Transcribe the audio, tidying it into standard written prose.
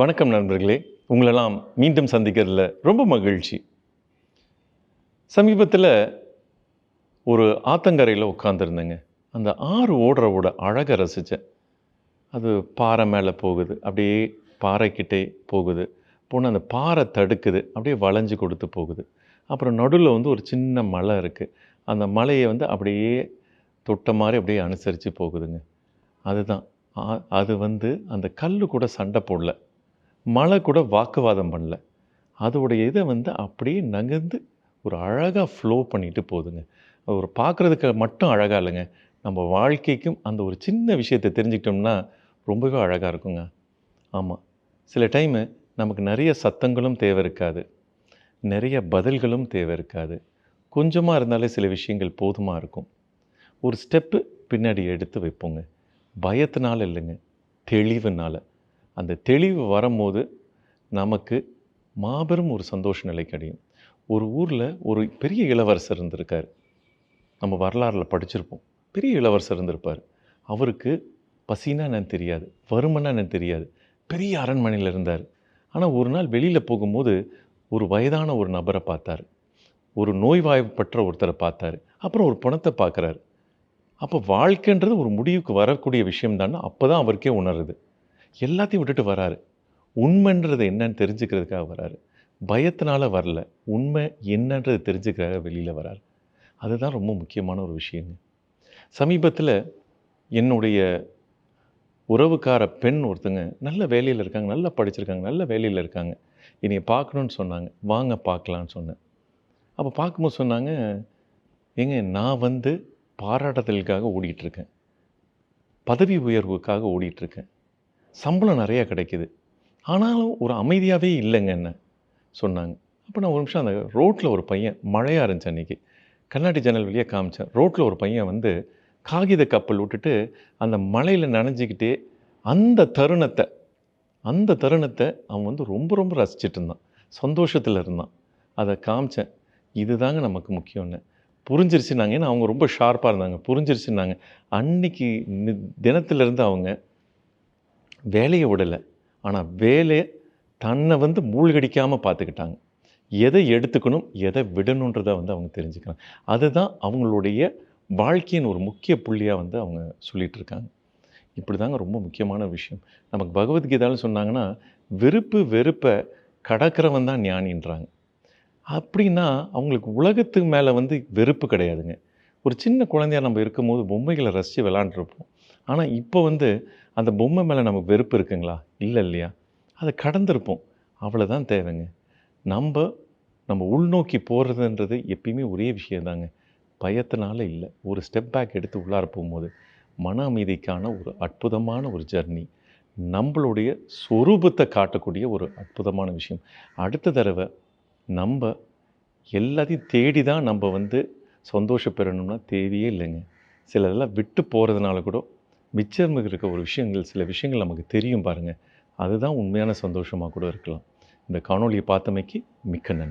வணக்கம் நண்பர்களே. உங்களெல்லாம் மீண்டும் சந்திக்கிறதுல ரொம்ப மகிழ்ச்சி. சமீபத்தில் ஒரு ஆத்தங்கரையில் உட்காந்துருந்தேங்க. அந்த ஆறு ஓடுறவோட அழகை ரசித்தேன். அது பாறை மேலே போகுது, அப்படியே பாறைக்கிட்டே போகுது. போனால் அந்த பாறை தடுக்குது, அப்படியே வளைஞ்சு கொடுத்து போகுது. அப்புறம் நடுவில் ஒரு சின்ன மலை இருக்குது. அந்த மலையை அப்படியே தொட்ட மாதிரி அப்படியே அனுசரித்து போகுதுங்க. அதுதான் அது அந்த கல் கூட சண்டை போடல, மலை கூட வாக்குவாதம் பண்ணல. அதோடைய இதை அப்படியே நகர்ந்து ஒரு அழகாக ஃப்ளோ பண்ணிட்டு போகுதுங்க. ஒரு பார்க்குறதுக்கு மட்டும் அழகாக இல்லைங்க, நம்ம வாழ்க்கைக்கும் அந்த ஒரு சின்ன விஷயத்தை தெரிஞ்சுக்கிட்டோம்னா ரொம்பவே அழகாக இருக்குங்க. ஆமாம், சில டைமு நமக்கு நிறைய சத்தங்களும் தேவை இருக்காது, நிறைய பதில்களும் தேவை இருக்காது. கொஞ்சமாக இருந்தாலே சில விஷயங்கள் போதுமாக இருக்கும். ஒரு ஸ்டெப்பு பின்னாடி எடுத்து வைப்போங்க. பயத்தினால இல்லைங்க, தெளிவுனால். அந்த தெளிவு வரும்போது நமக்கு மாபெரும் ஒரு சந்தோஷ நிலை கிடைக்கும். ஒரு ஊரில் ஒரு பெரிய இளவரசர் இருந்திருக்கார். நம்ம வரலாறில் படிச்சிருப்போம். பெரிய இளவரசர் இருந்திருப்பார். அவருக்கு பசினா என்னன்னு தெரியாது, வறுமைன்னா என்னன்னு தெரியாது. பெரிய அரண்மனையில் இருந்தார். ஆனால் ஒரு நாள் வெளியில் போகும்போது ஒரு வயதான ஒரு நபரை பார்த்தார். ஒரு நோய்வாய்ப்பற்ற ஒருத்தரை பார்த்தார். அப்புறம் ஒரு பணத்தை பார்க்குறாரு. அப்போ வாழ்க்கைன்றது ஒரு முடிவுக்கு வரக்கூடிய விஷயம்தான்னு அப்போ தான் அவருக்கே உணருது. எல்லாத்தையும் விட்டுட்டு வராரு. உண்மைன்றது என்னன்னு தெரிஞ்சுக்கிறதுக்காக வராரு. பயத்தினால வரல, உண்மை என்னன்றது தெரிஞ்சுக்கிறதுக்காக வெளியில் வராரு. அதுதான் ரொம்ப முக்கியமான ஒரு விஷயங்க. சமீபத்தில் என்னுடைய உறவுக்கார பெண் ஒருத்தங்க நல்ல வேலையில் இருக்காங்க, நல்லா படிச்சிருக்காங்க, நல்ல வேலையில் இருக்காங்க. என்னைய பார்க்கணுன்னு சொன்னாங்க. வாங்க பார்க்கலான்னு சொன்னேன். அப்போ பார்க்கும்போது சொன்னாங்க, ஏங்க நான் பாராட்டுதலுக்காக ஓடிட்டுருக்கேன், பதவி உயர்வுக்காக ஓடிட்டுருக்கேன், சம்பளம் நிறையா கிடைக்கிது, ஆனாலும் ஒரு அமைதியாகவே இல்லைங்க என்ன சொன்னாங்க. அப்போ நான் ஒரு நிமிஷம் அந்த ரோட்டில் ஒரு பையன், மழையாக இருந்துச்சு அன்றைக்கி, கண்ணாடி ஜன்னல் வழியாக காமிச்சேன். ரோட்டில் ஒரு பையன் காகித கப்பல் விட்டுட்டு அந்த மழையில் நனைஞ்சிக்கிட்டே அந்த தருணத்தை அவன் ரொம்ப ரொம்ப ரசிச்சிட்டு இருந்தான், சந்தோஷத்தில் இருந்தான். அதை காமிச்சேன். இதுதாங்க நமக்கு முக்கியம்னு புரிஞ்சிருச்சுன்னாங்க. ஏன்னா அவங்க ரொம்ப ஷார்ப்பாக இருந்தாங்க, புரிஞ்சிருச்சுன்னாங்க. அன்னைக்கு தினத்திலிருந்து அவங்க வேலையை விடலை, ஆனால் வேலையை தன்னை மூழ்கடிக்காமல் பார்த்துக்கிட்டாங்க. எதை எடுத்துக்கணும், எதை விடணுன்றதை அவங்க தெரிஞ்சுக்கிறாங்க. அதுதான் அவங்களுடைய வாழ்க்கையின் ஒரு முக்கிய புள்ளியாக அவங்க சொல்லிகிட்டு இருக்காங்க. இப்படி தாங்க ரொம்ப முக்கியமான விஷயம். நமக்கு பகவத்கீதாவில் சொன்னாங்கன்னா, வெறுப்பு வெறுப்பை கடக்கிறவன் தான் ஞானின்றாங்க. அப்படின்னா அவங்களுக்கு உலகத்துக்கு மேலே வெறுப்பு கிடையாதுங்க. ஒரு சின்ன குழந்தையாக நம்ம இருக்கும்போது பொம்மைகளை ரசித்து விளாண்டுருப்போம். ஆனால் இப்போ அந்த பொம்மை மேலே நமக்கு வெறுப்பு இருக்குங்களா? இல்லை இல்லையா? அதை கடந்திருப்போம். அவ்வளோதான் தேவைங்க. நம்ம உள்நோக்கி போகிறதுன்றது எப்பயுமே ஒரே விஷயந்தாங்க, பயத்தினால இல்லை. ஒரு ஸ்டெப் பேக் எடுத்து உள்ளார போகும்போது மன அமைதிக்கான ஒரு அற்புதமான ஒரு ஜர்னி, நம்மளுடைய சொரூபத்தை காட்டக்கூடிய ஒரு அற்புதமான விஷயம். அடுத்த தடவை நம்ம எல்லாத்தையும் தேடி தான் நம்ம சந்தோஷப்பெறணும்னா தேவையே இல்லைங்க. சிலதெல்லாம் விட்டு போகிறதுனால கூட மிச்சம் இருக்க ஒரு விஷயங்கள், சில விஷயங்கள் நமக்கு தெரியும் பாருங்கள், அதுதான் உண்மையான சந்தோஷமாக கூட இருக்கலாம். இந்த காணொளியை பார்த்தமைக்கு மிக்க நன்றி.